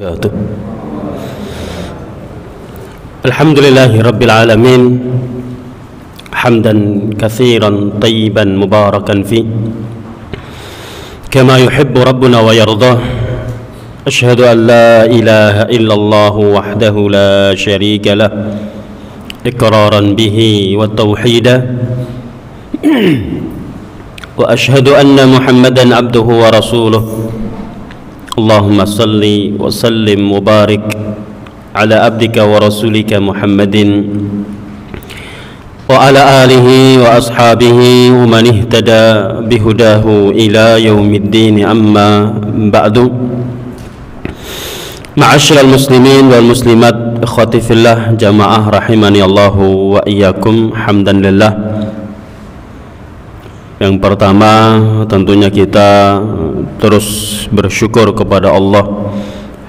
wabarakatuh. Alhamdulillahi rabbil alamin, hamdan katsiran tayyiban mubarakan fi kama yuhibbu rabbuna wa yardah. Asyhadu an la ilaha illallah wahdahu la syarika lah, iqraran bihi wa tauhida, wa asyhadu anna Muhammadan abduhu wa rasuluh. Allahumma salli wa sallim wa barik ala abdika wa rasulika Muhammadin wa ala alihi wa ashabihi wa man ihtada bihudahu ila yaumiddin, amma ba'du. Ma'asyiral muslimin wal muslimat, ikhwati fillah, jamaah rahimani Allahu wa iyyakum. Hamdan lillah. Yang pertama tentunya kita terus bersyukur kepada Allah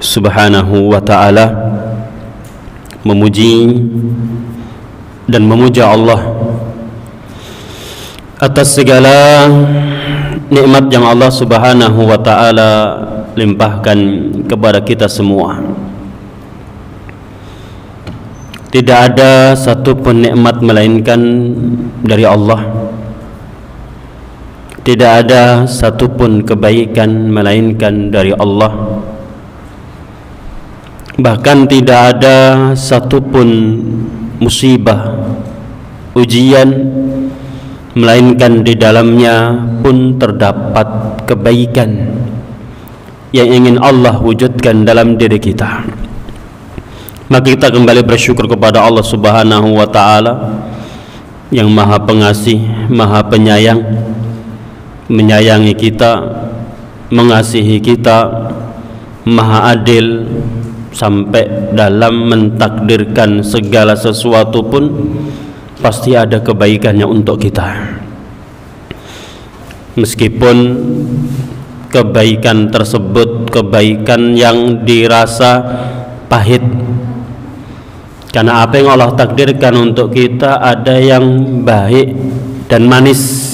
Subhanahu wa ta'ala, memuji dan memuja Allah atas segala nikmat yang Allah Subhanahu wa ta'ala limpahkan kepada kita semua. Tidak ada satu pun nikmat melainkan dari Allah. Tidak ada satupun kebaikan melainkan dari Allah. Bahkan tidak ada satupun musibah, ujian, melainkan di dalamnya pun terdapat kebaikan yang ingin Allah wujudkan dalam diri kita. Maka kita kembali bersyukur kepada Allah Subhanahu wa ta'ala yang maha pengasih, maha penyayang, menyayangi kita, mengasihi kita, maha adil, sampai dalam mentakdirkan segala sesuatu pun pasti ada kebaikannya untuk kita. Meskipun kebaikan tersebut kebaikan yang dirasa pahit, karena apa yang Allah takdirkan untuk kita ada yang baik dan manis.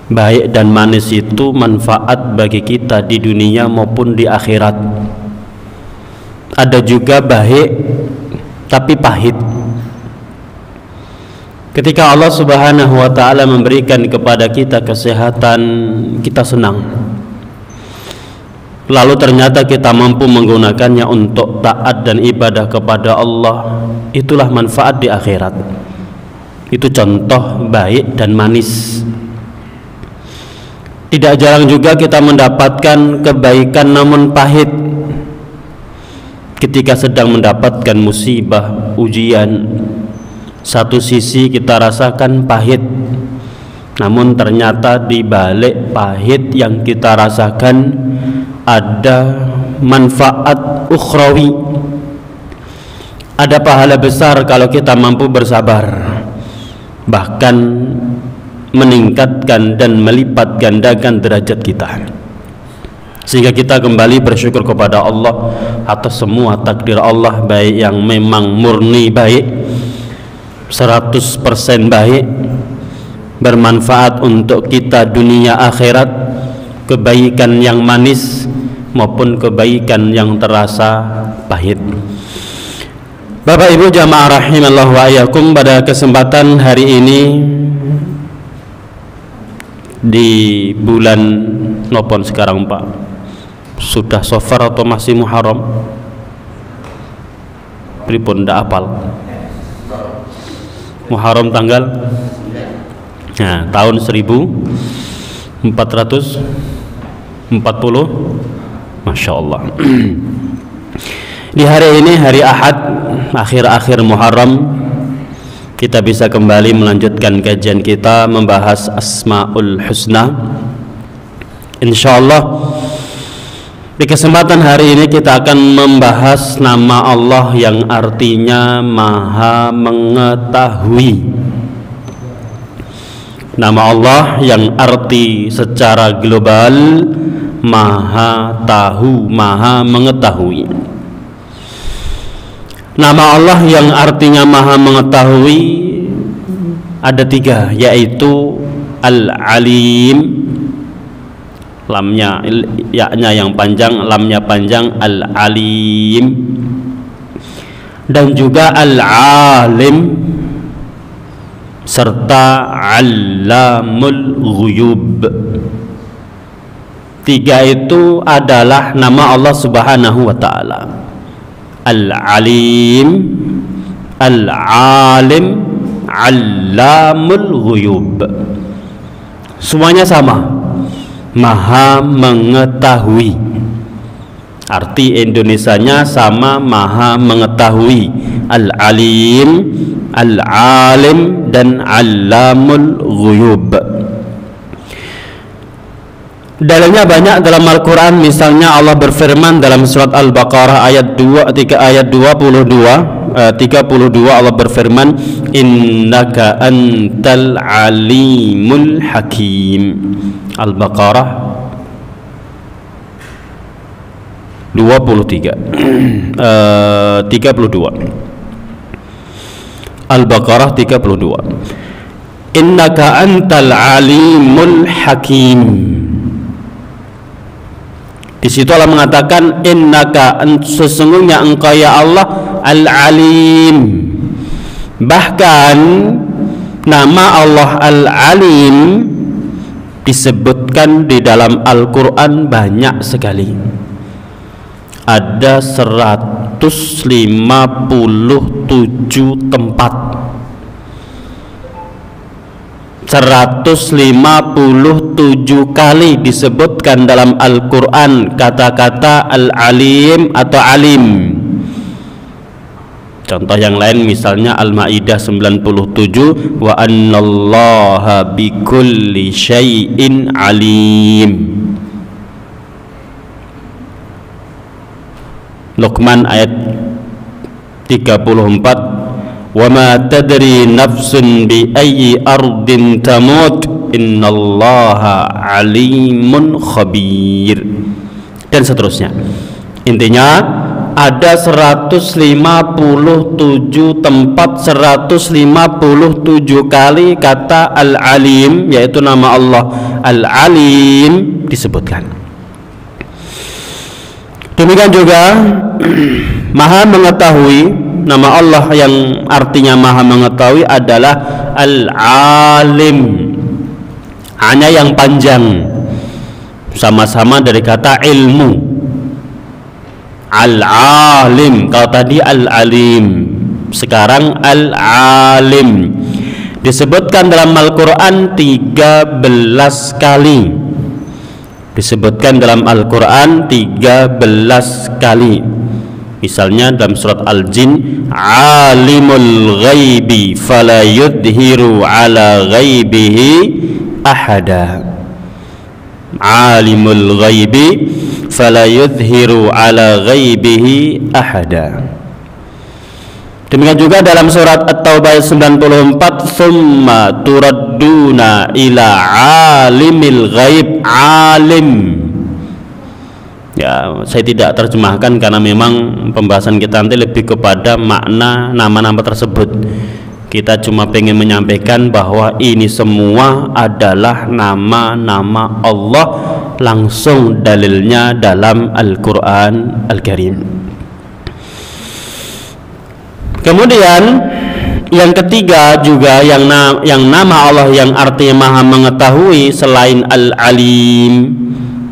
Baik dan manis itu manfaat bagi kita di dunia maupun di akhirat. Ada juga baik tapi pahit. Ketika Allah Subhanahu wa ta'ala memberikan kepada kita kesehatan, kita senang. Lalu ternyata kita mampu menggunakannya untuk taat dan ibadah kepada Allah. Itulah manfaat di akhirat. Itu contoh baik dan manis. Tidak jarang juga kita mendapatkan kebaikan namun pahit. Ketika sedang mendapatkan musibah, ujian, satu sisi kita rasakan pahit, namun ternyata di balik pahit yang kita rasakan ada manfaat ukhrawi. Ada pahala besar kalau kita mampu bersabar, bahkan meningkatkan dan melipat gandakan derajat kita, sehingga kita kembali bersyukur kepada Allah atas semua takdir Allah, baik yang memang murni baik, 100% baik, bermanfaat untuk kita dunia akhirat, kebaikan yang manis maupun kebaikan yang terasa pahit. Bapak Ibu jamaah rahimallahu wa iyyakum, pada kesempatan hari ini di bulan nopon sekarang Pak? Sudah Safar atau masih Muharram? Pripun ndak apal? Muharram tanggal tahun 1440, Masya Allah. Di hari ini, hari Ahad, akhir-akhir Muharram, kita bisa kembali melanjutkan kajian kita membahas Asmaul Husna. Insyaallah di kesempatan hari ini kita akan membahas nama Allah yang artinya Maha Mengetahui. Nama Allah yang arti secara global Maha Tahu, Maha Mengetahui. Nama Allah yang artinya Maha Mengetahui ada 3, yaitu Al-Alim, lamnya, ya-nya yang panjang, lamnya panjang, al-alim. Dan juga al-alim serta allamul ghuyub. Tiga itu adalah nama Allah Subhanahu wa ta'ala. Al-alim, al-alim, allamul ghuyub. Semuanya sama, maha mengetahui. Arti Indonesianya sama, maha mengetahui. Al-alim, al-alim, dan allamul ghuyub. Dalilnya banyak dalam Al-Quran. Misalnya Allah berfirman dalam surat Al-Baqarah ayat 32 Allah berfirman, innaka antal alimul hakim. Al-Baqarah 32. Al-Baqarah 32. Innaka antal alimul hakim. Di situ Allah mengatakan, innaka, sesungguhnya engkau ya Allah al-alim. Bahkan nama Allah al-alim disebutkan di dalam Al-Quran banyak sekali. Ada 157 tempat, 157 kali disebutkan dalam Al-Quran kata-kata al-alim atau alim. Contoh yang lain misalnya Al-Maidah 97, wa annallaha bikulli syai'in alim. Luqman ayat 34, wa ma tadri nafsun bi ayyi ardin tamut innallaha alimun khabir, dan seterusnya. Intinya ada 157 tempat, 157 kali kata al-alim, yaitu nama Allah al-alim disebutkan. Demikian juga maha mengetahui, nama Allah yang artinya maha mengetahui adalah al-alim. Hanya yang panjang, sama-sama dari kata ilmu. Al-alim, kalau tadi al-alim, sekarang al-alim. Disebutkan dalam Al-Quran 13 kali. Disebutkan dalam Al-Quran 13 kali. Misalnya dalam surat Al-Jin, alimul ghaibi fala yudhiru ala ghaibihi ahada. Alimul ghaibi fala yudhiru ala ghaibihi ahada. Demikian juga dalam surat At-Taubah 94, summa turadduna ila alimil ghaib. Alim, ya saya tidak terjemahkan karena memang pembahasan kita nanti lebih kepada makna nama-nama tersebut. Kita cuma pengen menyampaikan bahwa ini semua adalah nama-nama Allah, langsung dalilnya dalam Al-Quran Al-Karim. Kemudian yang ketiga juga yang nama Allah yang artinya maha mengetahui selain al-alim,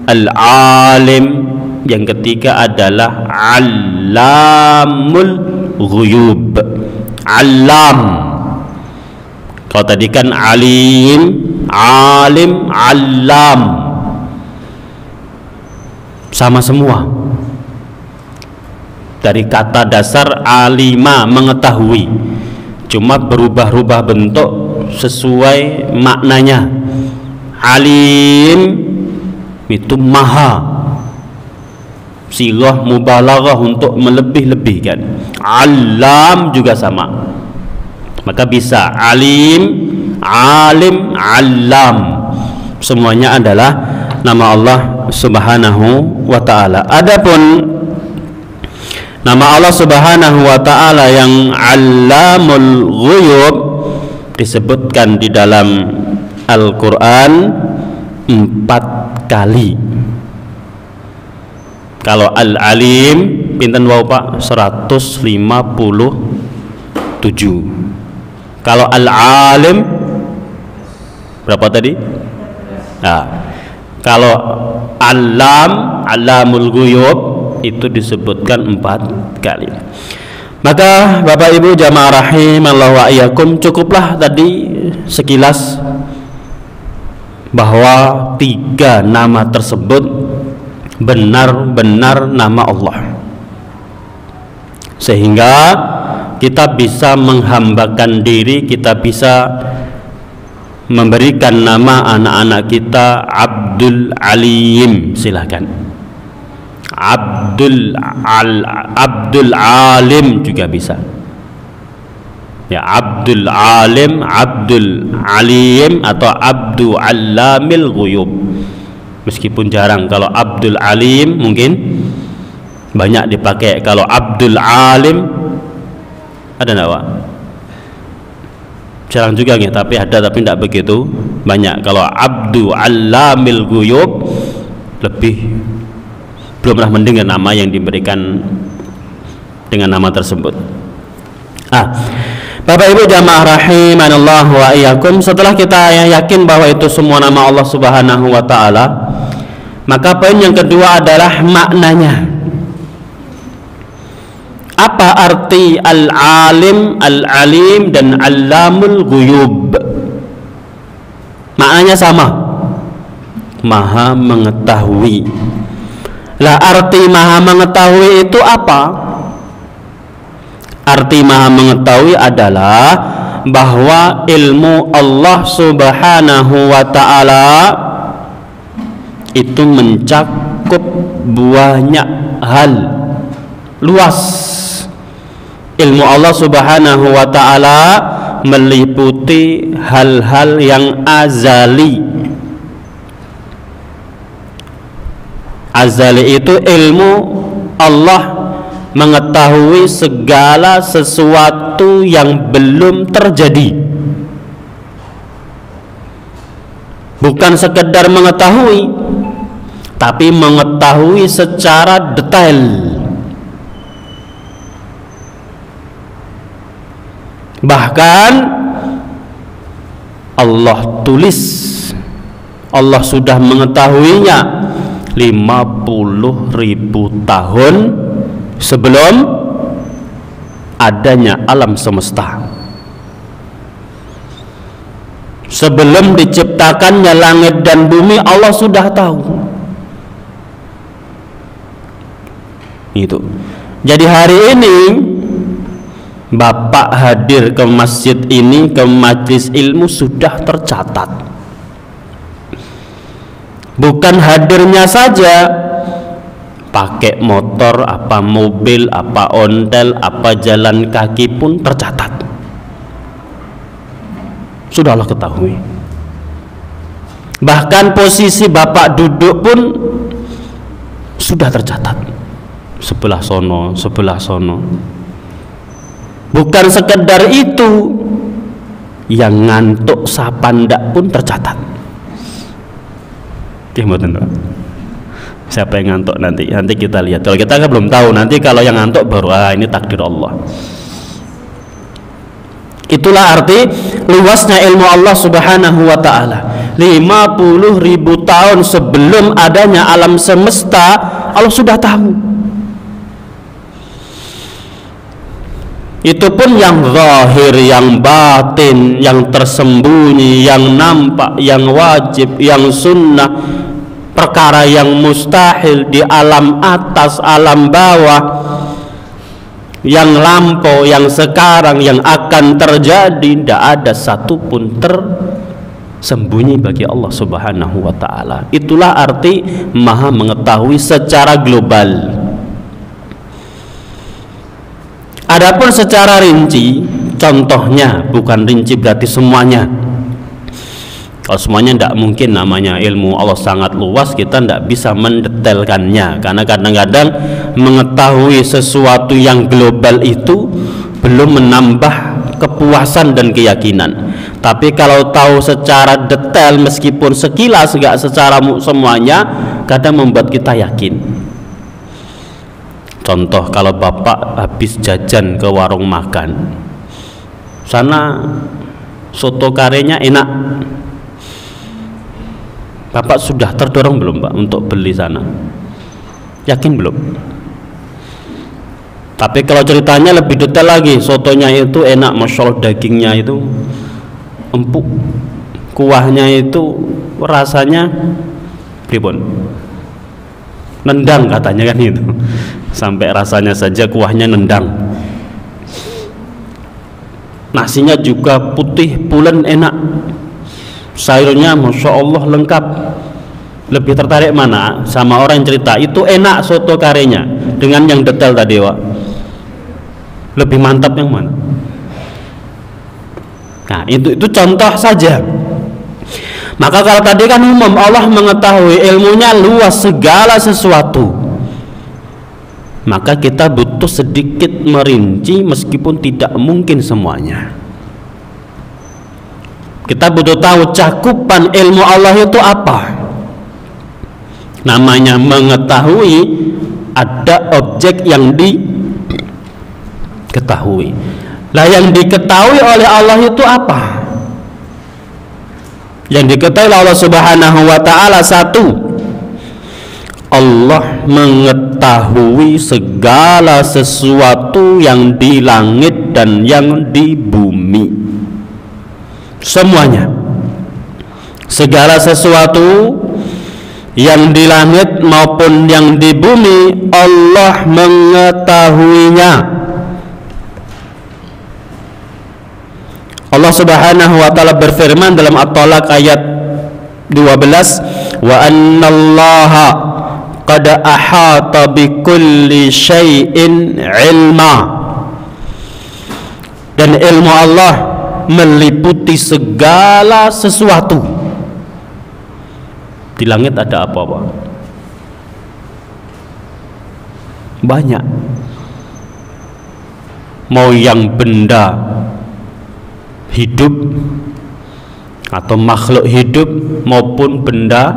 al-alim, yang ketiga adalah allamul ghuyub. Alam, kalau tadi kan alim, alim, allam, sama semua. Dari kata dasar alima, mengetahui, cuma berubah-ubah bentuk sesuai maknanya. Alim itu maha, sighah mubalaghah untuk melebih-lebihkan. Alam juga sama, maka bisa alim, alim, alam, semuanya adalah nama Allah Subhanahu wa ta'ala. Adapun nama Allah Subhanahu wa ta'ala yang allamul ghuyub disebutkan di dalam Al-Quran 4 kali. Kalau Al-Alim pinten wau Pak? 157. Kalau Al-Alim berapa tadi? Nah, kalau Alamul Ghuyub itu disebutkan 4 kali. Maka Bapak Ibu jamaah rahimallahu wa iyyakum, cukuplah tadi sekilas bahwa 3 nama tersebut benar-benar nama Allah, sehingga kita bisa menghambakan diri, kita bisa memberikan nama anak-anak kita Abdul Alim, silakan. Abdul Alim juga bisa. Ya, Abdul Alim, Abdul Alim atau Abdul Allamil Ghuyub. Meskipun jarang, kalau Abdul Alim mungkin banyak dipakai. Kalau Abdul Alim ada enggak, Pak? Jarang juga nih, tapi ada, tapi tidak begitu banyak. Kalau Abdul Allamil Ghuyub belum pernah mendengar nama yang diberikan dengan nama tersebut. Bapak Ibu jamaah rahimanallahu wa iyyakum, setelah kita yakin bahwa itu semua nama Allah Subhanahu wa taala, maka poin yang kedua adalah maknanya. Apa arti Al-Alim, Al-Alim dan Allamul Ghuyub? Maknanya sama, Maha mengetahui. Lah, arti Maha mengetahui itu apa? Arti Maha mengetahui adalah bahwa ilmu Allah Subhanahu wa ta'ala itu mencakup banyak hal, luas. Ilmu Allah Subhanahu wa ta'ala meliputi hal-hal yang azali. Azali itu ilmu Allah mengetahui segala sesuatu yang belum terjadi. Bukan sekedar mengetahui, tapi mengetahui secara detail. Bahkan Allah tulis, Allah sudah mengetahuinya 50.000 tahun sebelum adanya alam semesta. Sebelum diciptakannya langit dan bumi, Allah sudah tahu. Itu. Jadi hari ini Bapak hadir ke masjid ini, ke majelis ilmu, sudah tercatat. Bukan hadirnya saja, pakai motor, apa mobil, apa ontel, apa jalan kaki pun tercatat. Sudah Allah ketahui. Bahkan posisi Bapak duduk pun sudah tercatat. Sebelah sono, sebelah sono. Bukan sekedar itu, yang ngantuk sapandak pun tercatat. Siapa yang ngantuk nanti kita lihat. Kalau kita kan belum tahu, nanti kalau yang ngantuk baru ini takdir Allah. Itulah arti luasnya ilmu Allah Subhanahu wa ta'ala. 50.000 tahun sebelum adanya alam semesta, Allah sudah tahu. Itu pun yang zahir, yang batin, yang tersembunyi, yang nampak, yang wajib, yang sunnah, perkara yang mustahil di alam atas, alam bawah, yang lampau, yang sekarang, yang akan terjadi, tidak ada satupun tersembunyi bagi Allah Subhanahu wa ta'ala. Itulah arti Maha mengetahui secara global. Adapun secara rinci, contohnya, bukan rinci berarti semuanya. Kalau semuanya tidak mungkin, namanya ilmu Allah sangat luas, kita tidak bisa mendetailkannya. Karena kadang-kadang mengetahui sesuatu yang global itu belum menambah kepuasan dan keyakinan. Tapi kalau tahu secara detail, meskipun sekilas, enggak secara semuanya, kadang membuat kita yakin. Contoh, kalau bapak habis jajan ke warung makan, sana soto karenya enak, bapak sudah terdorong belum pak untuk beli sana? Yakin belum? Tapi kalau ceritanya lebih detail lagi, sotonya itu enak, masya Allah, dagingnya itu empuk, kuahnya itu rasanya pripun, nendang katanya kan itu, sampai rasanya saja kuahnya nendang. Nasinya juga putih pulen enak, sayurnya masya Allah lengkap. Lebih tertarik mana sama orang yang cerita itu enak soto karenya dengan yang detail tadi Pak? Lebih mantap yang mana? Nah itu contoh saja. Maka kalau tadi kan umum, Allah mengetahui, ilmunya luas segala sesuatu, maka kita butuh sedikit merinci meskipun tidak mungkin semuanya. Kita butuh tahu cakupan ilmu Allah itu apa. Namanya mengetahui, ada objek yang diketahui. Lah yang diketahui oleh Allah itu apa? Yang diketahui oleh Allah Subhanahu wa ta'ala, satu, Allah mengetahui segala sesuatu yang di langit dan yang di bumi, semuanya. Segala sesuatu yang di langit maupun yang di bumi, Allah mengetahuinya. Allah Subhanahu wa ta'ala berfirman dalam At-Talaq ayat 12, wa annallaha qad ahata bikulli syai'in ilma, dan ilmu Allah meliputi segala sesuatu. Di langit ada apa Pak? Banyak. Mau yang benda hidup atau makhluk hidup, maupun benda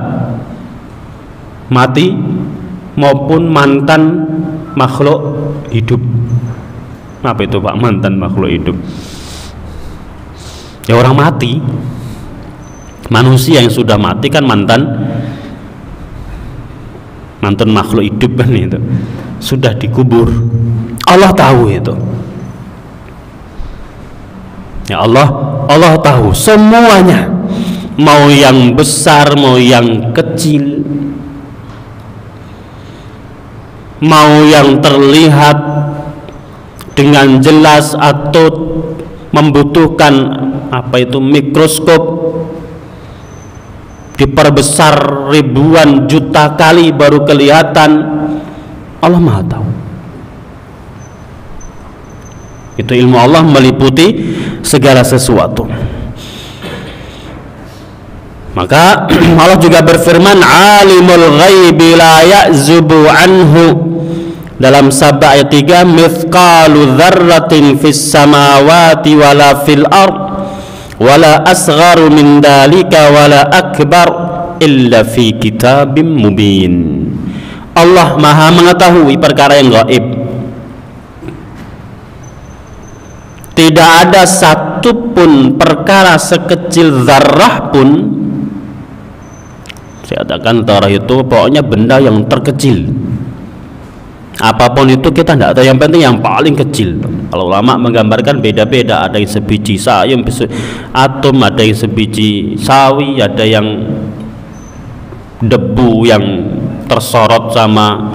mati, maupun mantan makhluk hidup. Apa itu Pak, mantan makhluk hidup? Ya orang mati. Manusia yang sudah mati kan mantan makhluk hidup kan, itu sudah dikubur. Allah tahu itu. Ya Allah tahu semuanya, mau yang besar mau yang kecil, mau yang terlihat dengan jelas atau membutuhkan mikroskop, diperbesar ribuan juta kali baru kelihatan. Allah Maha tahu. Itu ilmu Allah meliputi segala sesuatu. Maka Allah juga berfirman, alimul ghaibi la ya'zubu anhu, dalam Saba ayat 3, mithqalu dzarratin fis samawati wala fil ard wala asgharu min dalika wala akbar illa fi kitabim mubin. Allah Maha mengetahui perkara yang gaib. Tidak ada satupun perkara sekecil zarrah pun, saya katakan zarrah itu pokoknya benda yang terkecil. Apapun itu kita tidak tahu, yang penting yang paling kecil. Kalau ulama menggambarkan beda-beda, ada yang sebiji sayur atom, ada yang sebiji sawi, ada yang debu yang tersorot sama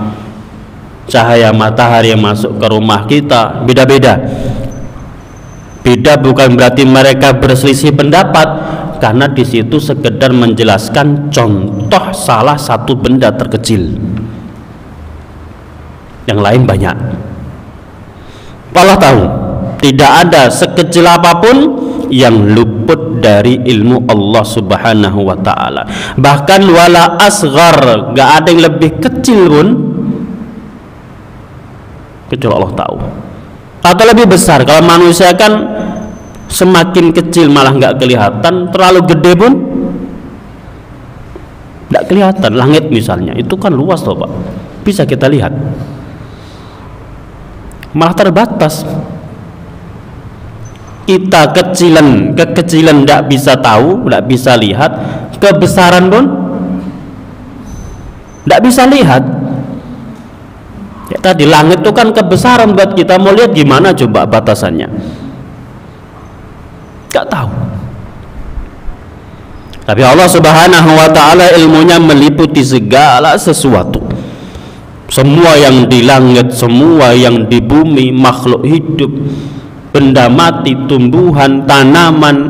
cahaya matahari yang masuk ke rumah kita. Beda-beda. Beda bukan berarti mereka berselisih pendapat, karena di situ sekedar menjelaskan contoh salah satu benda terkecil. Yang lain banyak. Allah tahu, tidak ada sekecil apapun yang luput dari ilmu Allah Subhanahu wa ta'ala. Bahkan wala asghar, gak ada yang lebih kecil pun kecuali Allah tahu. Atau lebih besar, kalau manusia kan semakin kecil malah gak kelihatan, terlalu gede pun gak kelihatan. Langit misalnya, itu kan luas loh Pak, bisa kita lihat. malah terbatas. Kita kekecilan tidak bisa tahu, tidak bisa lihat, kebesaran pun tidak bisa lihat. Ya tadi, langit itu kan kebesaran buat kita, mau lihat gimana coba batasannya? Gak tahu. Tapi Allah Subhanahu wa ta'ala ilmunya meliputi segala sesuatu. Semua yang di langit, semua yang di bumi, makhluk hidup, benda mati, tumbuhan, tanaman,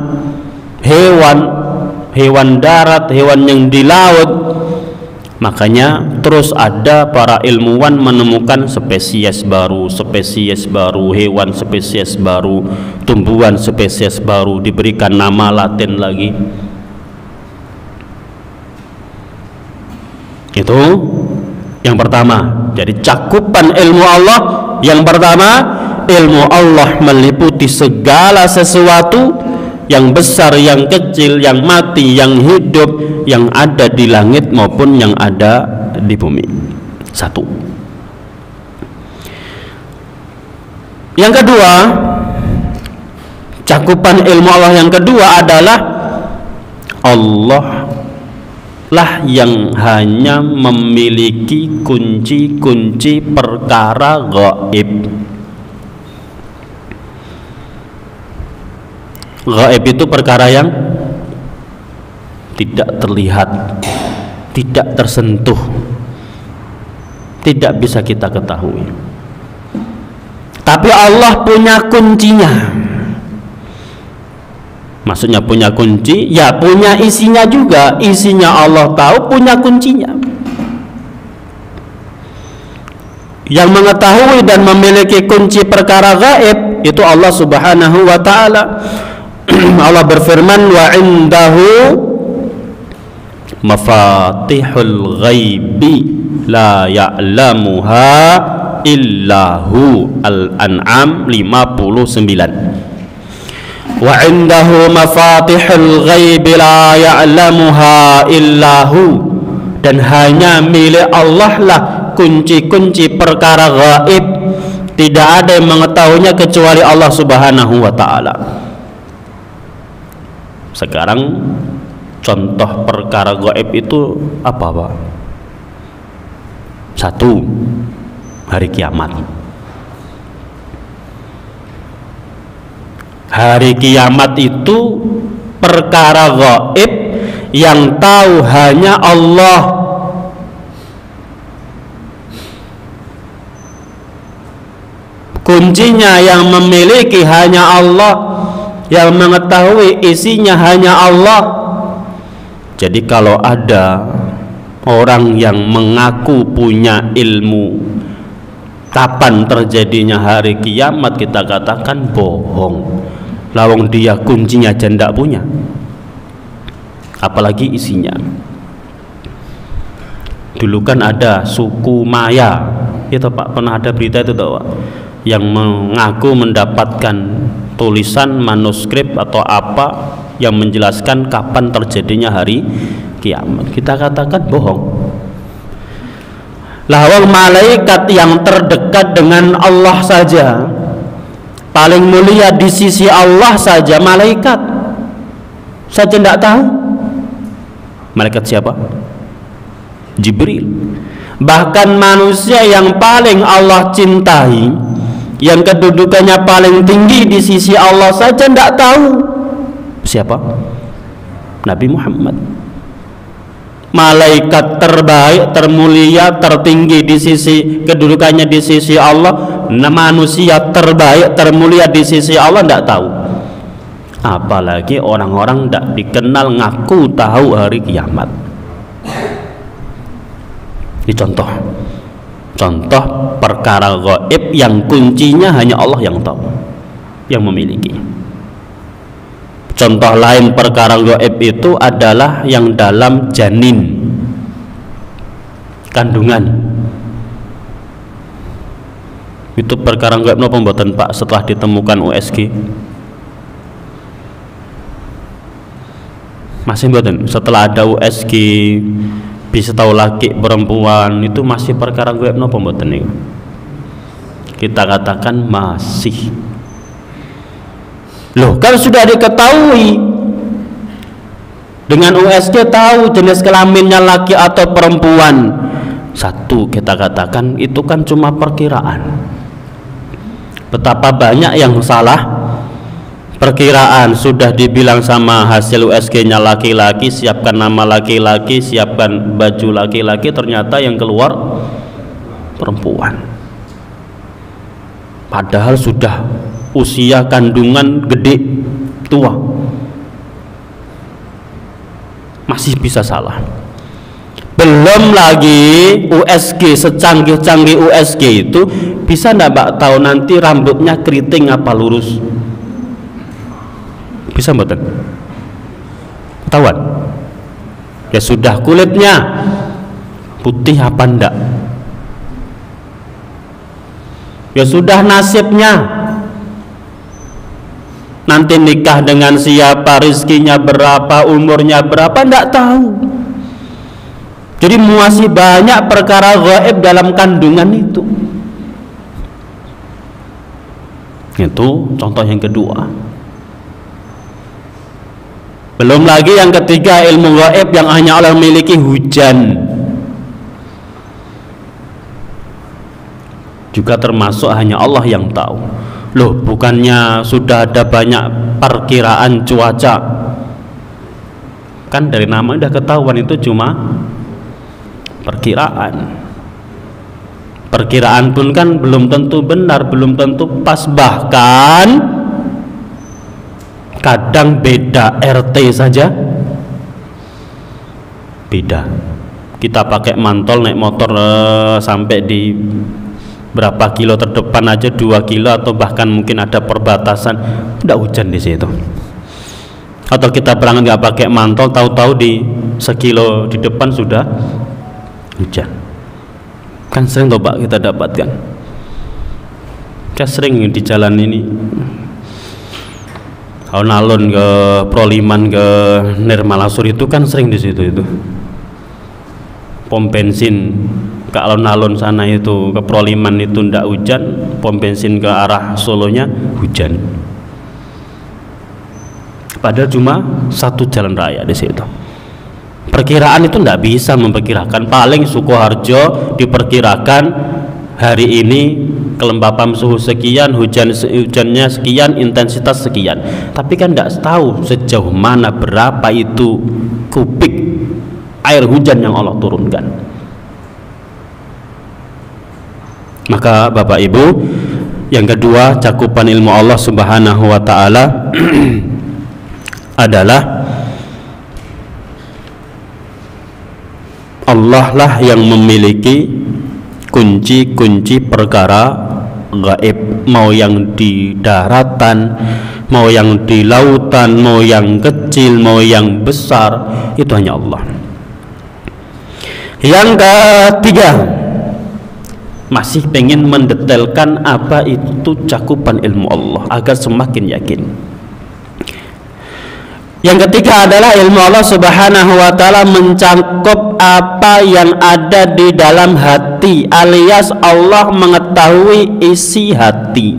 hewan darat, hewan yang di laut. Makanya terus ada para ilmuwan menemukan spesies baru, hewan spesies baru, tumbuhan spesies baru, diberikan nama Latin lagi. Itu yang pertama. Jadi cakupan ilmu Allah yang pertama, ilmu Allah meliputi segala sesuatu, yang besar, yang kecil, yang mati, yang hidup, yang ada di langit maupun yang ada di bumi. Satu. Yang kedua, cakupan ilmu Allah yang kedua adalah Allah lah yang hanya memiliki kunci-kunci perkara gaib. Gaib itu perkara yang tidak terlihat, tidak tersentuh, tidak bisa kita ketahui. Tapi Allah punya kuncinya. Maksudnya punya kunci, ya punya isinya juga. Isinya Allah tahu, punya kuncinya. Yang mengetahui dan memiliki kunci perkara gaib itu Allah Subhanahu wa ta'ala. Allah berfirman, wa indahu mafatihul ghaibi la ya'lamuha illahu. Al-An'am 59. Wa indahu mafatihul ghaibi la ya'lamuha illahu. Dan hanya milik Allah lah kunci-kunci perkara gaib, tidak ada yang mengetahuinya kecuali Allah Subhanahu wa ta'ala. Sekarang contoh perkara gaib itu apa, Pak? Satu, hari kiamat. Hari kiamat itu perkara gaib yang tahu hanya Allah. Kuncinya yang memiliki hanya Allah, yang mengetahui isinya hanya Allah. Jadi kalau ada orang yang mengaku punya ilmu kapan terjadinya hari kiamat, kita katakan bohong. Lawang dia kuncinya aja ndak punya, apalagi isinya. Dulu kan ada suku Maya, itu Pak, pernah ada berita itu tahu Pak, yang mengaku mendapatkan tulisan manuskrip atau apa yang menjelaskan kapan terjadinya hari kiamat. Kita katakan bohong. Lawang malaikat yang terdekat dengan Allah saja, paling mulia di sisi Allah saja, malaikat saja tidak tahu. Malaikat siapa? Jibril. Bahkan manusia yang paling Allah cintai, yang kedudukannya paling tinggi di sisi Allah saja tidak tahu. Siapa? Nabi Muhammad. Malaikat terbaik, termulia, tertinggi di sisi kedudukannya di sisi Allah, manusia terbaik, termulia di sisi Allah tidak tahu. Apalagi orang-orang tidak dikenal ngaku tahu hari kiamat. Ini contoh perkara gaib yang kuncinya hanya Allah yang tahu, yang memiliki. Contoh lain perkara gaib itu adalah yang dalam janin, kandungan. Itu perkara gaib napa mboten Pak setelah ditemukan USG? Masih mboten? Setelah ada USG bisa tahu laki perempuan, itu masih perkara gaib napa mboten niku? Kita katakan masih. Loh, kan sudah diketahui dengan USG, tahu jenis kelaminnya laki atau perempuan. Satu, kita katakan itu kan cuma perkiraan. Betapa banyak yang salah perkiraan. Sudah dibilang sama hasil USG-nya laki-laki, siapkan nama laki-laki, siapkan baju laki-laki, ternyata yang keluar perempuan. Padahal sudah usia kandungan gede, tua, masih bisa salah. Belum lagi USG, secanggih-canggih USG itu bisa ndak Mbak tahu nanti rambutnya keriting apa lurus? Bisa mboten? Ketahuan? Ya sudah, kulitnya putih apa ndak? Ya sudah, nasibnya nanti nikah dengan siapa, rizkinya berapa, umurnya berapa, ndak tahu. Jadi masih banyak perkara gaib dalam kandungan itu. Itu contoh yang kedua. Belum lagi yang ketiga, ilmu gaib yang hanya Allah miliki, hujan. Juga termasuk hanya Allah yang tahu. Loh, bukannya sudah ada banyak perkiraan cuaca? Kan dari nama udah ketahuan itu cuma perkiraan. Perkiraan pun kan belum tentu benar, belum tentu pas, bahkan kadang beda RT saja beda. Kita pakai mantol naik motor sampai di berapa kilo terdepan aja 2 kilo atau bahkan mungkin ada perbatasan, tidak hujan di situ. Atau kita berangkat nggak pakai mantol, tahu-tahu di sekilo di depan sudah hujan. Kan sering toh Pak kita dapatkan. Kita sering di jalan ini, alun-alun ke Proliman ke Nirmalasur itu kan sering di situ itu. Pom bensin ke alun-alun sana itu, ke Proliman itu ndak hujan, pom bensin ke arah Solonya hujan. Padahal cuma satu jalan raya di situ. Perkiraan itu ndak bisa memperkirakan. Paling Sukoharjo diperkirakan hari ini kelembapan suhu sekian, hujannya sekian, intensitas sekian. Tapi kan ndak tahu sejauh mana, berapa itu kubik air hujan yang Allah turunkan. Maka Bapak Ibu, yang kedua, cakupan ilmu Allah Subhanahu wa taala adalah Allah lah yang memiliki kunci-kunci perkara gaib, mau yang di daratan, mau yang di lautan, mau yang kecil, mau yang besar, itu hanya Allah. Yang ketiga, masih pengen mendetailkan apa itu cakupan ilmu Allah agar semakin yakin. Yang ketiga adalah ilmu Allah Subhanahu wa taala mencakup apa yang ada di dalam hati, alias Allah mengetahui isi hati.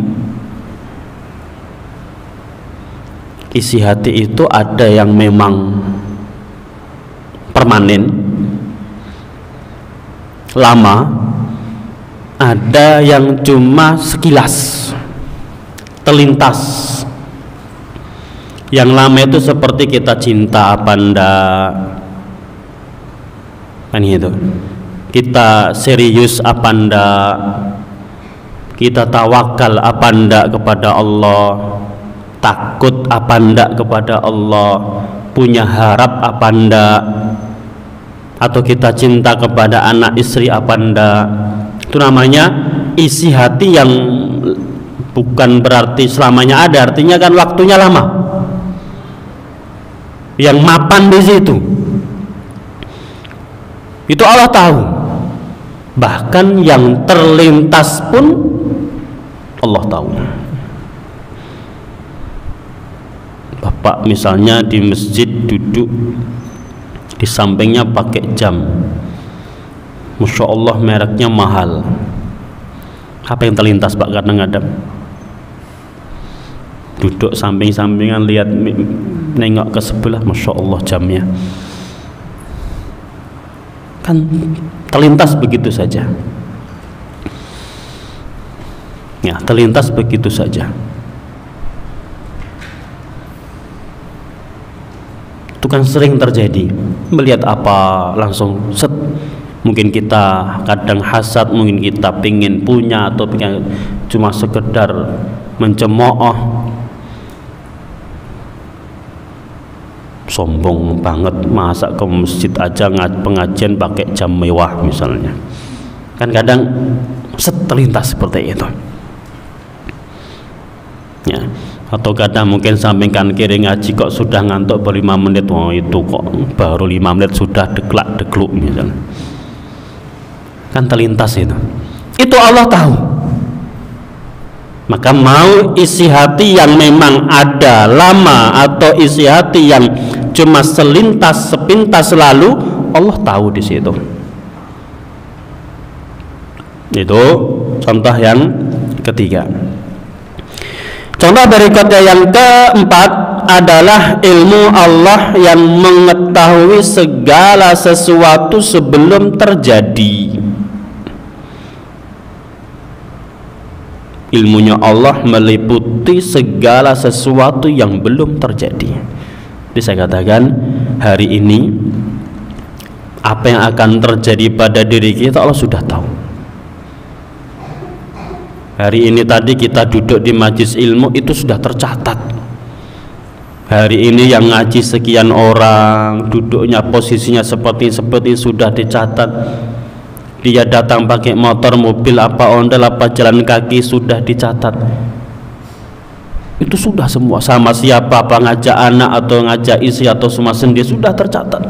Isi hati itu ada yang memang permanen, lama, ada yang cuma sekilas, terlintas. Yang lama itu seperti kita cinta apa ndak, kan gitu. Kita serius apa ndak, kita tawakal apa ndak kepada Allah, takut apa ndak kepada Allah, punya harap apa ndak, atau kita cinta kepada anak istri apa ndak. Itu namanya isi hati yang bukan berarti selamanya ada, artinya kan waktunya lama. Yang mapan di situ itu Allah tahu. Bahkan yang terlintas pun Allah tahu. Bapak misalnya di masjid duduk, di sampingnya pakai jam, Masya Allah mereknya mahal, Apa yang terlintas Pak kadang-kadang? Duduk samping-sampingan, lihat, nengok ke sebelah, Masya Allah jamnya. Kan terlintas begitu saja. Ya, terlintas begitu saja. Itu kan sering terjadi. Melihat apa langsung set. Mungkin kita kadang hasad, mungkin kita pingin punya, atau pingin cuma sekedar mencemooh. Sombong banget, masa ke masjid aja pengajian pakai jam mewah misalnya. Kan kadang terlintas seperti itu. Ya, atau kadang mungkin sampingkan kiri ngaji kok sudah ngantuk baru 5 menit. Oh itu kok baru 5 menit sudah deklak-dekluk misalnya. Kan terlintas itu. Itu Allah tahu. Maka mau isi hati yang memang ada lama atau isi hati yang cuma selintas sepintas lalu, Allah tahu di situ. Itu contoh yang ketiga. Contoh berikutnya yang keempat adalah ilmu Allah yang mengetahui segala sesuatu sebelum terjadi. Ilmunya Allah meliputi segala sesuatu yang belum terjadi. Jadi saya katakan hari ini apa yang akan terjadi pada diri kita Allah sudah tahu. Hari ini tadi kita duduk di majelis ilmu itu sudah tercatat. Hari ini yang ngaji sekian orang, duduknya posisinya seperti sudah dicatat. Dia datang pakai motor, mobil, apa ondel, apa jalan kaki sudah dicatat. Itu sudah semua, sama siapa, apa ngajak anak atau ngajak istri atau semua sendiri sudah tercatat.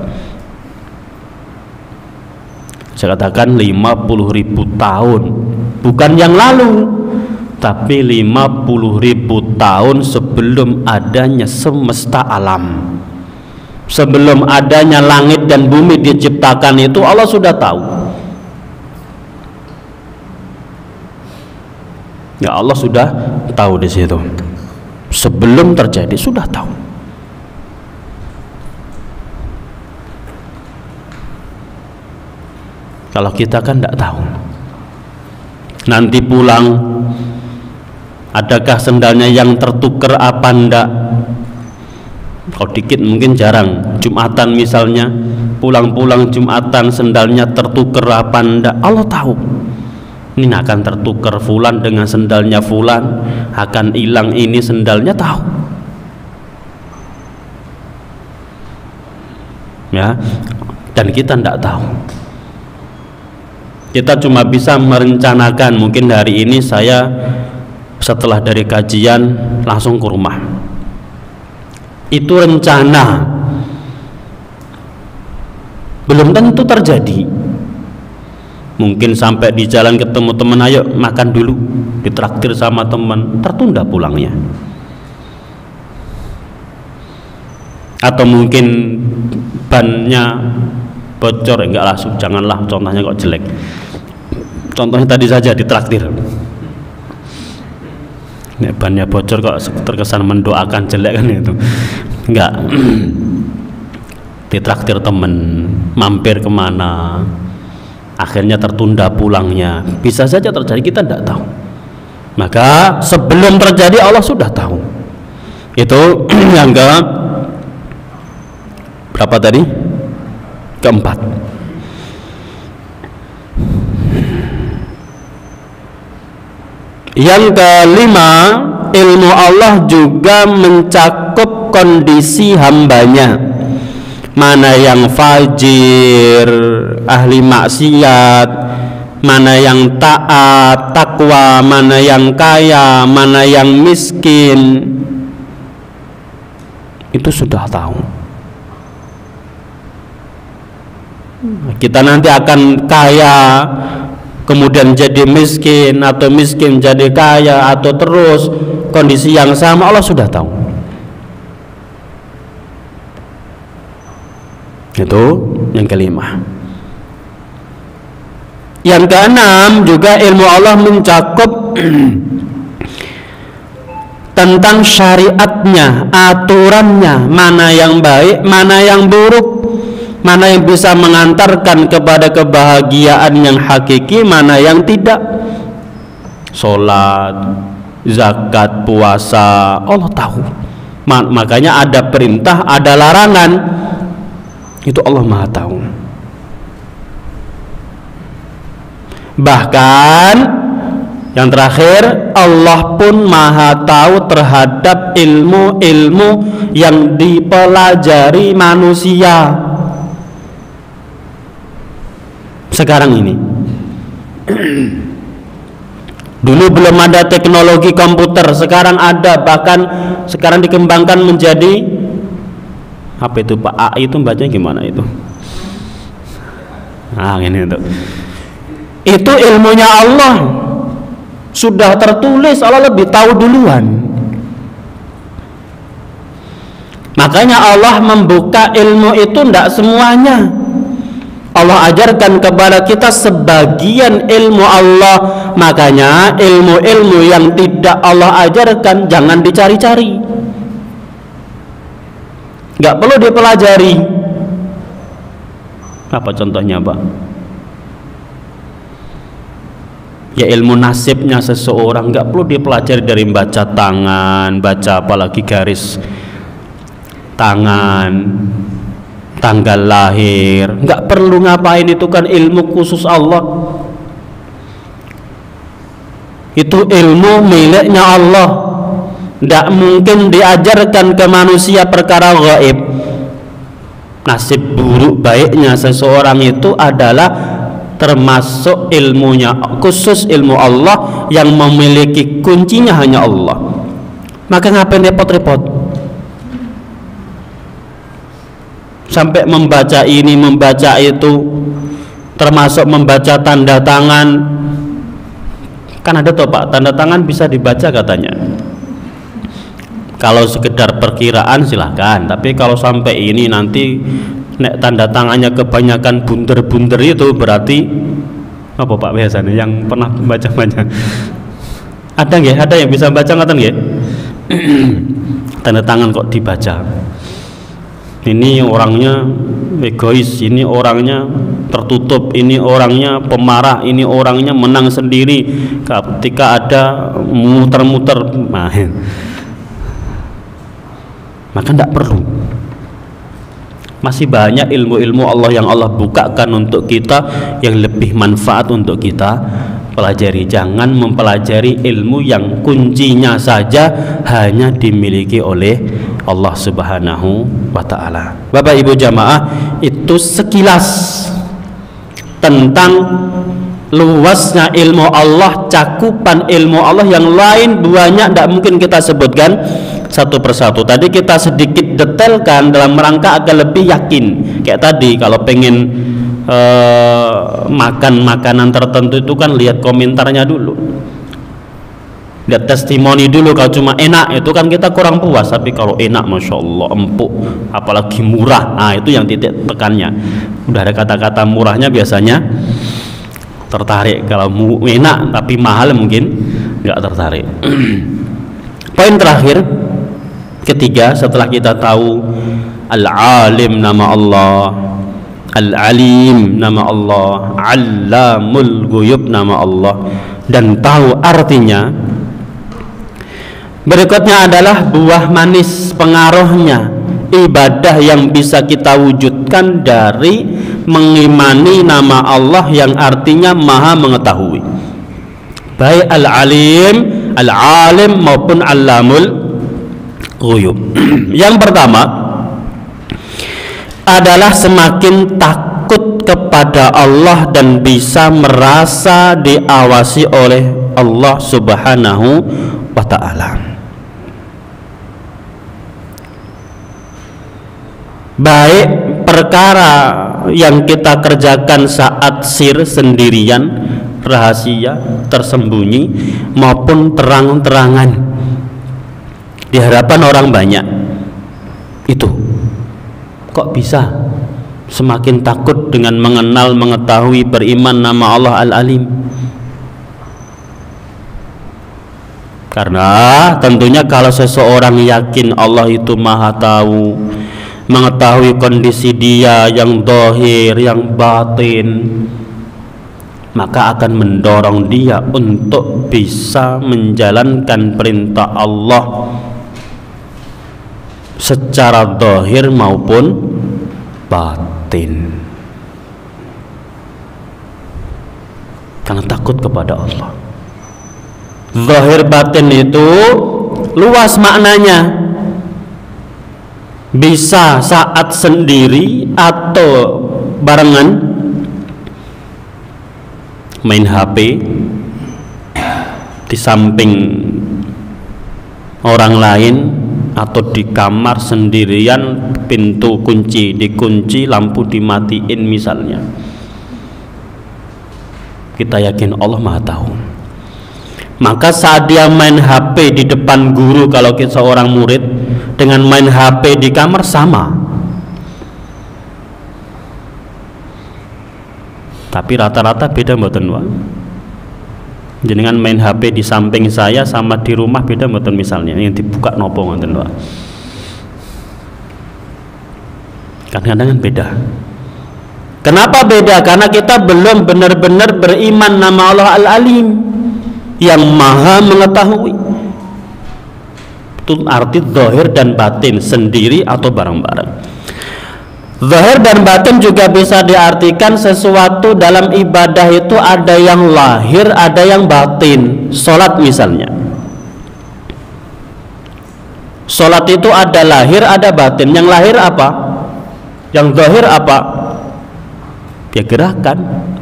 Saya katakan 50.000 tahun, bukan yang lalu, tapi 50.000 tahun sebelum adanya semesta alam, sebelum adanya langit dan bumi diciptakan, itu Allah sudah tahu. Ya, Allah sudah tahu di situ. Sebelum terjadi sudah tahu. Kalau kita kan tidak tahu. Nanti pulang, adakah sendalnya yang tertukar apa enggak? Kalau dikit mungkin jarang. Jumatan misalnya, pulang-pulang Jumatan sendalnya tertukar apa enggak? Allah tahu. Ini akan tertukar fulan dengan sendalnya fulan, akan hilang ini sendalnya, tahu. Ya, dan kita tidak tahu. Kita cuma bisa merencanakan, mungkin hari ini saya setelah dari kajian langsung ke rumah. Itu rencana, belum tentu terjadi. Mungkin sampai di jalan ketemu teman, ayo makan dulu, ditraktir sama teman, tertunda pulangnya. Atau mungkin bannya bocor, enggak lah, janganlah, contohnya kok jelek. Contohnya tadi saja ditraktir, bannya bocor kok terkesan mendoakan, jelek kan itu. Enggak. Ditraktir teman, mampir kemana, akhirnya tertunda pulangnya, bisa saja terjadi, kita tidak tahu. Maka sebelum terjadi Allah sudah tahu. Itu yang ke berapa tadi? Keempat. Yang kelima, ilmu Allah juga mencakup kondisi hambanya. Mana yang fajir, ahli maksiat, mana yang taat, takwa, mana yang kaya, mana yang miskin. Itu sudah tahu. Kita nanti akan kaya, kemudian jadi miskin, atau miskin jadi kaya, atau terus kondisi yang sama, Allah sudah tahu. Itu yang kelima. Yang keenam juga ilmu Allah mencakup tentang syariatnya, aturannya, mana yang baik, mana yang buruk, mana yang bisa mengantarkan kepada kebahagiaan yang hakiki, mana yang tidak. Sholat, zakat, puasa, Allah tahu. Makanya ada perintah, ada larangan, itu Allah Maha tahu. Bahkan yang terakhir, Allah pun Maha tahu terhadap ilmu-ilmu yang dipelajari manusia sekarang ini. Dulu belum ada teknologi komputer, sekarang ada, bahkan sekarang dikembangkan menjadi apa itu Pak? AI itu bacanya gimana itu? Nah, ini itu ilmunya Allah sudah tertulis, Allah lebih tahu duluan. Makanya Allah membuka ilmu itu tidak semuanya. Allah ajarkan kepada kita sebagian ilmu Allah. Makanya ilmu-ilmu yang tidak Allah ajarkan jangan dicari-cari, nggak perlu dipelajari. Apa contohnya Pak? Ya ilmu nasibnya seseorang nggak perlu dipelajari dari baca tangan, baca apalagi garis tangan, tanggal lahir, nggak perlu ngapain, itu kan ilmu khusus Allah. Itu ilmu miliknya Allah, nggak mungkin diajarkan ke manusia perkara gaib. Nasib buruk baiknya seseorang itu adalah termasuk ilmunya khusus ilmu Allah yang memiliki kuncinya hanya Allah. Maka ngapain repot-repot sampai membaca ini membaca itu, termasuk membaca tanda tangan. Kan ada toh Pak, tanda tangan bisa dibaca katanya. Kalau sekedar perkiraan silahkan, tapi kalau sampai ini nanti nek tanda tangannya kebanyakan bunder-bunder itu berarti apa Pak biasanya yang pernah baca-baca? Ada nggak? Ada yang bisa baca nggak nggih? Tanda tangan kok dibaca? Ini orangnya egois, ini orangnya tertutup, ini orangnya pemarah, ini orangnya menang sendiri. Ketika ada muter-muter, maka tidak perlu. Masih banyak ilmu-ilmu Allah yang Allah bukakan untuk kita yang lebih manfaat untuk kita pelajari. Jangan mempelajari ilmu yang kuncinya saja hanya dimiliki oleh Allah Subhanahu wa ta'ala. Bapak Ibu jamaah, itu sekilas tentang luasnya ilmu Allah, cakupan ilmu Allah. Yang lain banyak, tidak mungkin kita sebutkan satu persatu. Tadi kita sedikit detailkan dalam rangka agar lebih yakin. Kayak tadi kalau pengen makan makanan tertentu itu kan lihat komentarnya dulu, lihat testimoni dulu. Kalau cuma enak itu kan kita kurang puas, tapi kalau enak Masya Allah, empuk, apalagi murah, nah itu yang titik tekannya. Udah ada kata-kata murahnya biasanya tertarik. Kalau enak tapi mahal mungkin nggak tertarik. Poin terakhir ketiga, setelah kita tahu Al-Alim nama Allah, Al-Alim nama Allah, Allamul Ghuyub nama Allah, dan tahu artinya, berikutnya adalah buah manis pengaruhnya ibadah yang bisa kita wujudkan dari mengimani nama Allah yang artinya maha mengetahui, baik Al-Alim, Al-Alim maupun Allamul Ghuyub. Yang pertama adalah semakin takut kepada Allah dan bisa merasa diawasi oleh Allah Subhanahu wa ta'ala. Baik perkara yang kita kerjakan saat sir, sendirian, rahasia, tersembunyi, maupun terang-terangan di hadapan orang banyak. Itu kok bisa semakin takut dengan mengenal, mengetahui, beriman nama Allah Al-Alim. Karena tentunya kalau seseorang yakin Allah itu maha tahu, mengetahui kondisi dia yang zahir, yang batin, maka akan mendorong dia untuk bisa menjalankan perintah Allah secara zahir maupun batin, karena takut kepada Allah. Zahir batin itu luas maknanya, bisa saat sendiri atau barengan, main HP di samping orang lain atau di kamar sendirian, pintu kunci dikunci, lampu dimatiin misalnya. Kita yakin Allah maha tahu. Maka saat dia main HP di depan guru, kalau kita seorang murid, dengan main HP di kamar sama. Tapi rata-rata beda mboten wae. Jenengan main HP di samping saya sama di rumah beda mboten, misalnya yang dibuka nopo ngoten wae. Kadang-kadang beda. Kenapa beda? Karena kita belum benar-benar beriman nama Allah Al-Alim, yang maha mengetahui. Itu arti zahir dan batin, sendiri atau bareng-bareng. Zahir dan batin juga bisa diartikan sesuatu dalam ibadah itu ada yang lahir, ada yang batin. Sholat misalnya, sholat itu ada lahir, ada batin. Yang lahir apa? Yang zahir apa? Ya gerakan,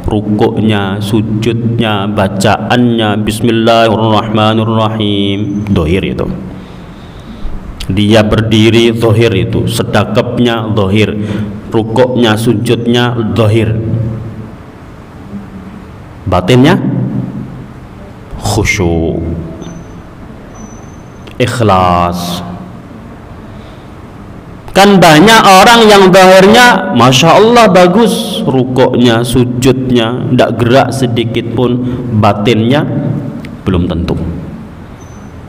rukuknya, sujudnya, bacaannya, bismillahirrahmanirrahim, zahir itu. Dia berdiri, zahir itu. Sedekapnya zahir, rukuknya, sujudnya zahir. Batinnya khusyuk, ikhlas. Kan banyak orang yang zahirnya masya Allah bagus, rukuknya, sujudnya, tidak gerak sedikit pun, batinnya belum tentu.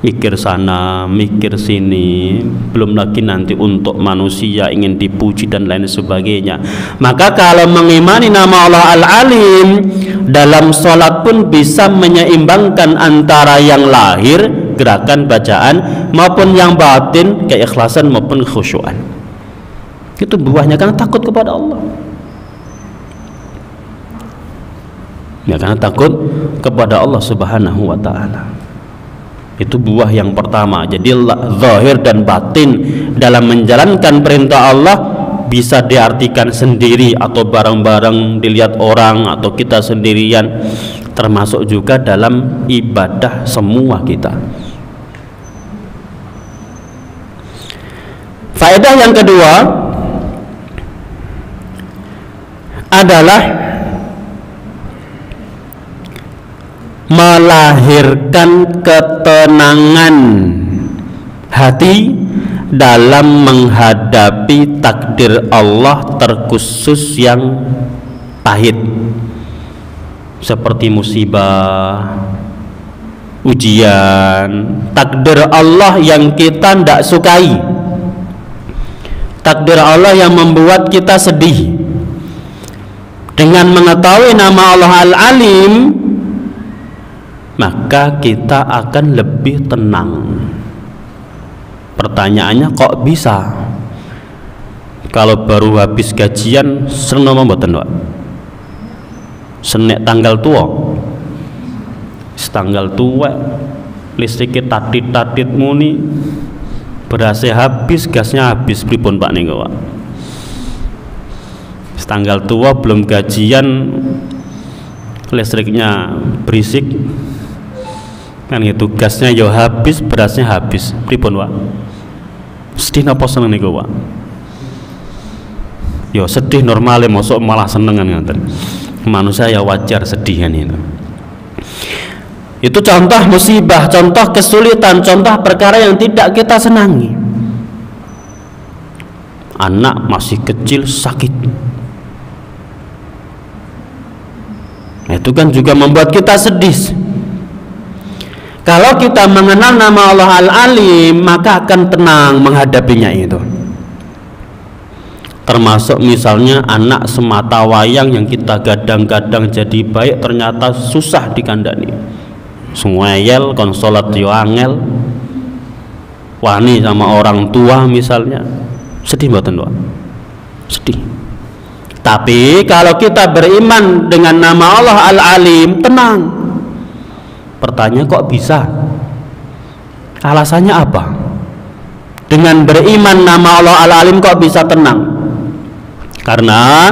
Mikir sana, mikir sini, belum lagi nanti untuk manusia ingin dipuji dan lain sebagainya. Maka kalau mengimani nama Allah Al-Alim, dalam sholat pun bisa menyeimbangkan antara yang lahir, gerakan bacaan, maupun yang batin, keikhlasan maupun khusyuan. Itu buahnya karena takut kepada Allah. Ya, karena takut kepada Allah Subhanahu wa ta'ala. Itu buah yang pertama. Jadi zahir dan batin dalam menjalankan perintah Allah bisa diartikan sendiri atau bareng-bareng, dilihat orang atau kita sendirian, termasuk juga dalam ibadah semua kita. Faedah yang kedua adalah melahirkan ketenangan hati dalam menghadapi takdir Allah terkhusus yang pahit, seperti musibah, ujian, takdir Allah yang kita tidak sukai, takdir Allah yang membuat kita sedih. Dengan mengetahui nama Allah Al-Alim, maka kita akan lebih tenang. Pertanyaannya, kok bisa? Kalau baru habis gajian seneng mboten, Pak? Senek tanggal tua, tanggal tua, listriknya tatit-tatit muni, berasnya habis, gasnya habis, pripun Pak niku, Pak? Tanggal tua belum gajian, listriknya berisik, kan gitu, gasnya yo habis, berasnya habis, pripun Pak? Sedih napa seneng niku Pak? Yo sedih normalnya, mosok malah seneng kan ngoten. Manusia ya wajar sedih kan itu. Itu contoh musibah, contoh kesulitan, contoh perkara yang tidak kita senangi. Anak masih kecil sakit, Itu kan juga membuat kita sedih. Kalau kita mengenal nama Allah Al-Alim, maka akan tenang menghadapinya itu. Termasuk misalnya anak semata wayang yang kita gadang-gadang jadi baik, ternyata susah dikandani. Sungayel, konsolat yo angel, wani sama orang tua misalnya, sedih mboten Pak? Sedih. Tapi kalau kita beriman dengan nama Allah Al-Alim, tenang. Pertanyaan, kok bisa? Alasannya apa? Dengan beriman nama Allah Al-Alim kok bisa tenang? Karena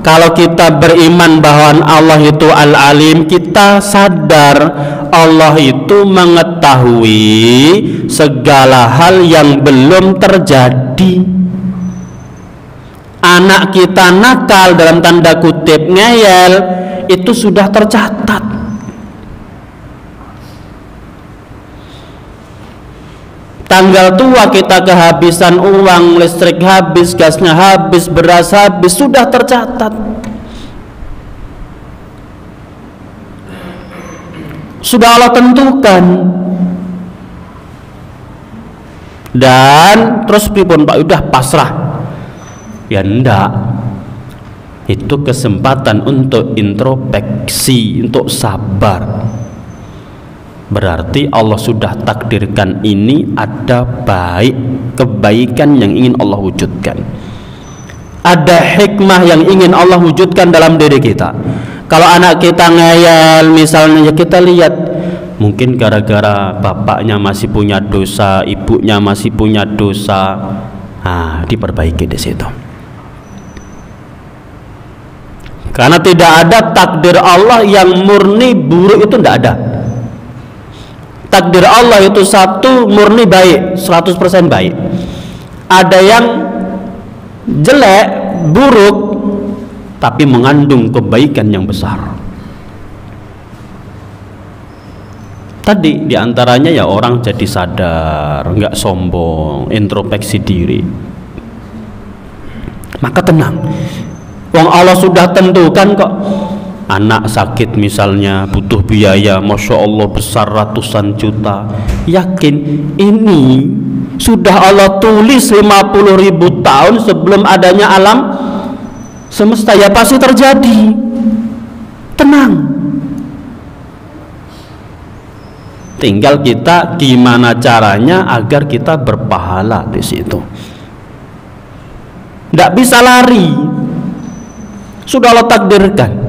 kalau kita beriman bahwa Allah itu Al-Alim, kita sadar Allah itu mengetahui segala hal yang belum terjadi. Anak kita nakal dalam tanda kutip ngeyel, itu sudah tercatat. Tanggal tua kita kehabisan uang, listrik habis, gasnya habis, beras habis, sudah tercatat. Sudah Allah tentukan. Dan terus pripun Pak, udah pasrah? Ya enggak. Itu kesempatan untuk introspeksi, untuk sabar. Berarti Allah sudah takdirkan ini ada kebaikan yang ingin Allah wujudkan. Ada hikmah yang ingin Allah wujudkan dalam diri kita. Kalau anak kita ngeyel misalnya, ya kita lihat, mungkin gara-gara bapaknya masih punya dosa, ibunya masih punya dosa, diperbaiki di situ. Karena tidak ada takdir Allah yang murni buruk, itu tidak ada. Takdir Allah itu satu, murni baik, 100% baik. Ada yang jelek, buruk, tapi mengandung kebaikan yang besar. Tadi diantaranya ya orang jadi sadar, nggak sombong, introspeksi diri, maka tenang. Wong Allah sudah tentukan kok. Anak sakit misalnya butuh biaya, Masya Allah besar ratusan juta, yakin ini sudah Allah tulis 50.000 tahun sebelum adanya alam semesta, ya pasti terjadi. Tenang. Tinggal kita gimana caranya agar kita berpahala di situ. Tidak bisa lari, sudah Allah takdirkan.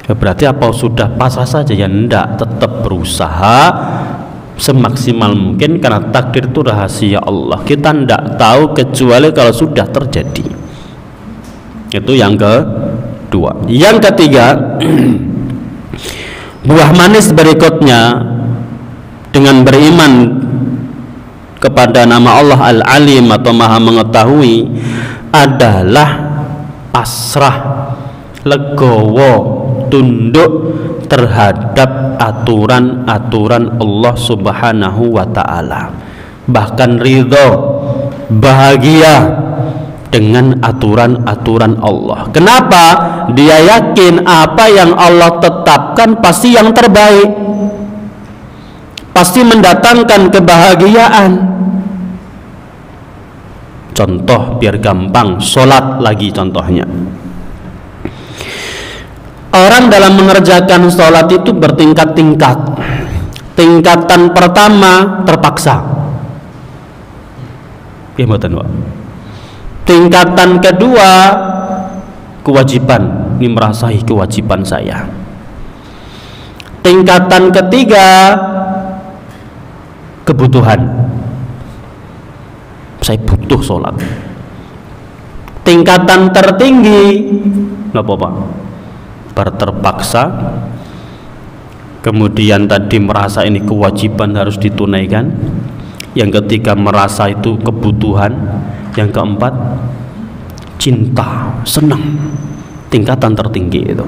Ya berarti apa sudah pasrah saja? Ya enggak, tetap berusaha semaksimal mungkin, karena takdir itu rahasia Allah. Kita enggak tahu kecuali kalau sudah terjadi. Itu yang kedua. Yang ketiga, buah manis berikutnya dengan beriman kepada nama Allah Al-Alim atau Maha Mengetahui adalah pasrah, legowo, tunduk terhadap aturan-aturan Allah Subhanahu wa ta'ala. Bahkan ridho, bahagia dengan aturan-aturan Allah. Kenapa? Dia yakin apa yang Allah tetapkan pasti yang terbaik, pasti mendatangkan kebahagiaan. Contoh biar gampang, sholat lagi contohnya. Orang dalam mengerjakan sholat itu bertingkat-tingkat. Tingkatan pertama terpaksa, ya mboten Pak. Tingkatan kedua kewajiban, ini merasai kewajiban saya. Tingkatan ketiga kebutuhan, saya butuh sholat. Tingkatan tertinggi nggak apa-apa, terpaksa. Kemudian tadi merasa ini kewajiban harus ditunaikan. Yang ketiga merasa itu kebutuhan. Yang keempat cinta, senang. Tingkatan tertinggi itu.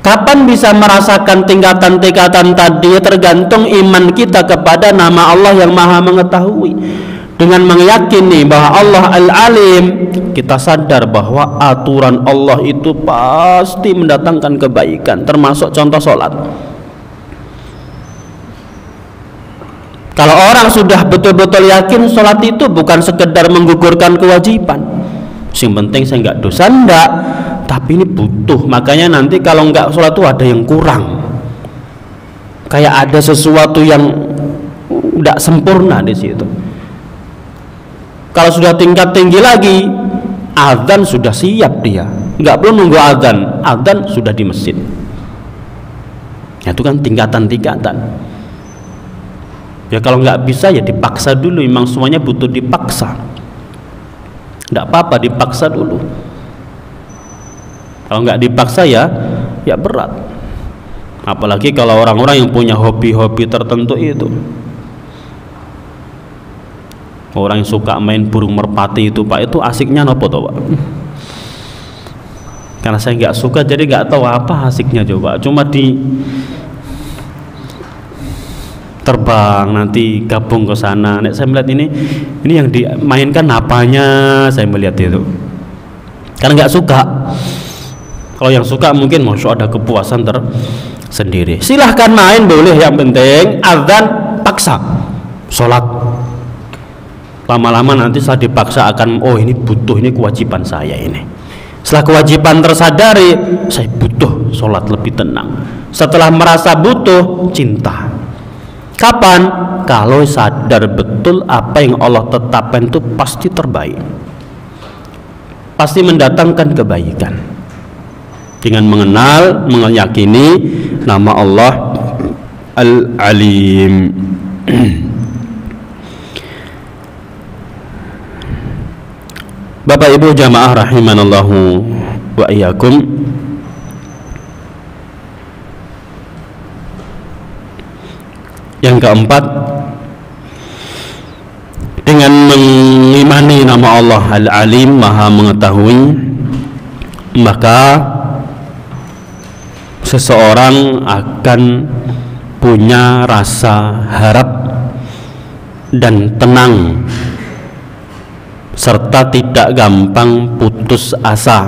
Kapan bisa merasakan tingkatan-tingkatan tadi? Tergantung iman kita kepada nama Allah yang Maha Mengetahui. Dengan meyakini bahwa Allah Al-Alim, kita sadar bahwa aturan Allah itu pasti mendatangkan kebaikan, termasuk contoh sholat. Kalau orang sudah betul-betul yakin sholat itu bukan sekedar menggugurkan kewajiban, yang penting saya nggak dosa, enggak, tapi ini butuh. Makanya nanti kalau nggak sholat itu ada yang kurang, kayak ada sesuatu yang nggak sempurna di situ. Kalau sudah tingkat tinggi lagi, azan sudah siap dia, nggak perlu nunggu azan, azan sudah di masjid. Ya, itu kan tingkatan-tingkatan. Ya kalau nggak bisa ya dipaksa dulu, memang semuanya butuh dipaksa. Nggak apa-apa dipaksa dulu. Kalau nggak dipaksa ya berat. Apalagi kalau orang-orang yang punya hobi-hobi tertentu itu. Orang yang suka main burung merpati itu, Pak, itu asiknya nopo toh, Pak? Karena saya nggak suka, jadi nggak tahu apa asiknya coba. Cuma di terbang, nanti gabung ke sana. Nek saya melihat ini yang dimainkan apanya, saya melihat itu. Karena nggak suka. Kalau yang suka mungkin masya ada kepuasan tersendiri. Silahkan main boleh, yang penting azan paksa sholat. Lama-lama nanti saya dipaksa akan, oh ini butuh, ini kewajiban saya ini. Setelah kewajiban tersadari, saya butuh sholat lebih tenang. Setelah merasa butuh, cinta. Kapan? Kalau sadar betul apa yang Allah tetapkan itu pasti terbaik, pasti mendatangkan kebaikan. Dengan mengenal, meyakini nama Allah Al-Alim. Bapak Ibu jamaah rahimanallahu wa iyyakum. Yang keempat, dengan mengimani nama Allah Al-Alim, Maha Mengetahui, maka seseorang akan punya rasa harap dan tenang, serta tidak gampang putus asa.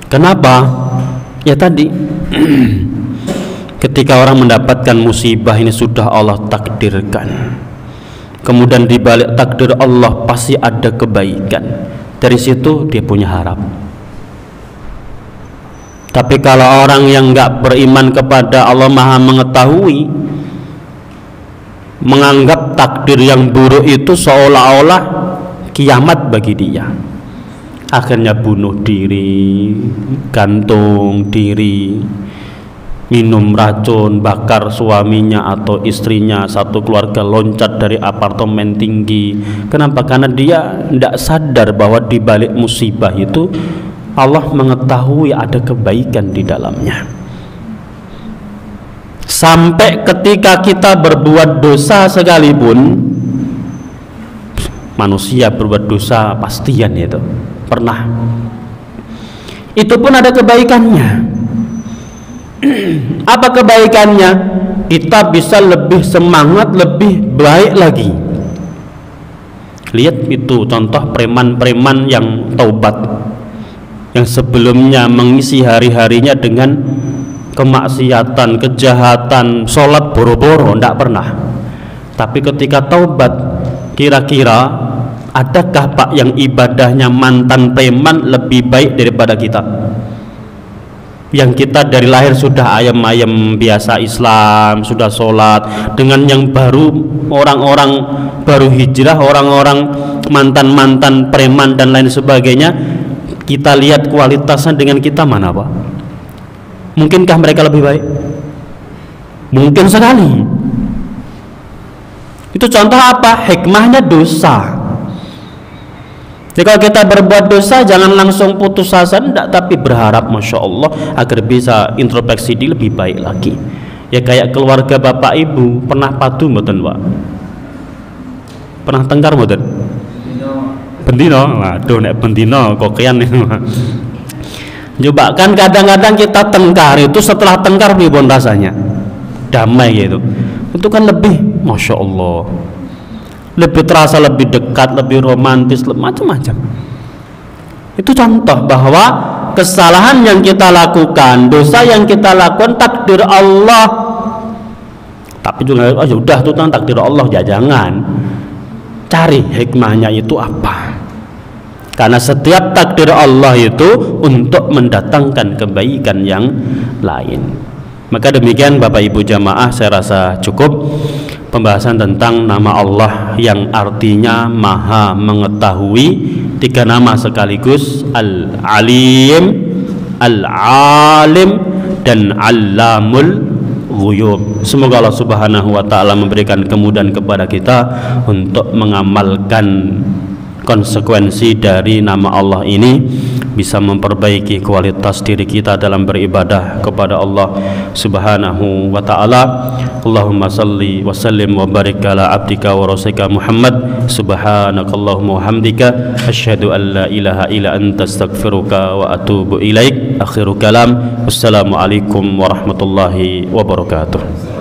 Kenapa? Ya tadi ketika orang mendapatkan musibah ini sudah Allah takdirkan, kemudian di balik takdir Allah pasti ada kebaikan. Dari situ dia punya harap. Tapi kalau orang yang nggak beriman kepada Allah Maha Mengetahui, menganggap takdir yang buruk itu seolah-olah kiamat bagi dia, akhirnya bunuh diri, gantung diri, minum racun, bakar suaminya atau istrinya, satu keluarga loncat dari apartemen tinggi. Kenapa? Karena dia tidak sadar bahwa di balik musibah itu Allah mengetahui ada kebaikan di dalamnya. Sampai ketika kita berbuat dosa sekalipun, manusia berbuat dosa pastian itu pernah, itu pun ada kebaikannya. Apa kebaikannya? Kita bisa lebih semangat, lebih baik lagi. Lihat itu contoh preman-preman yang taubat, yang sebelumnya mengisi hari-harinya dengan kemaksiatan, kejahatan, sholat boro-boro, tidak pernah. Tapi ketika taubat, kira-kira adakah Pak yang ibadahnya mantan preman lebih baik daripada kita? Yang kita dari lahir sudah ayam-ayam biasa Islam, sudah sholat, dengan yang baru, orang-orang baru hijrah, orang-orang mantan-mantan preman dan lain sebagainya, kita lihat kualitasnya dengan kita mana Pak? Mungkinkah mereka lebih baik? Mungkin sekali. Itu contoh apa? Hikmahnya dosa. Jadi kalau kita berbuat dosa jangan langsung putus asa, enggak, tapi berharap masya Allah agar bisa introspeksi diri lebih baik lagi. Ya kayak keluarga bapak ibu, pernah padu mboten Pak? Pernah tengkar mboten? Bendino. Waduh nek bendino kokean itu. Coba kan kadang-kadang kita tengkar itu, setelah tengkar pripun rasanya? Damai gitu. Itu kan lebih masya Allah. lebih terasa lebih dekat, lebih romantis, macam-macam. Itu contoh bahwa kesalahan yang kita lakukan, dosa yang kita lakukan takdir Allah. Tapi juga oh sudah itu takdir Allah, ya jangan. Cari hikmahnya itu apa? Karena setiap takdir Allah itu untuk mendatangkan kebaikan yang lain. Maka demikian Bapak Ibu jamaah, saya rasa cukup pembahasan tentang nama Allah yang artinya maha mengetahui. 3 nama sekaligus, Al-Alim, Al-Alim, dan Allamul Ghuyub. Semoga Allah Subhanahu wa taala memberikan kemudahan kepada kita untuk mengamalkan konsekuensi dari nama Allah ini, bisa memperbaiki kualitas diri kita dalam beribadah kepada Allah Subhanahu wa taala. Allahumma salli wa sallim wa barik ala abdika wa rasulika Muhammad. Subhanakallahumma wa hamdika asyhadu an la ilaha illa anta astaghfiruka wa atubu ilaik. Akhiru kalam. Wassalamualaikum warahmatullahi wabarakatuh.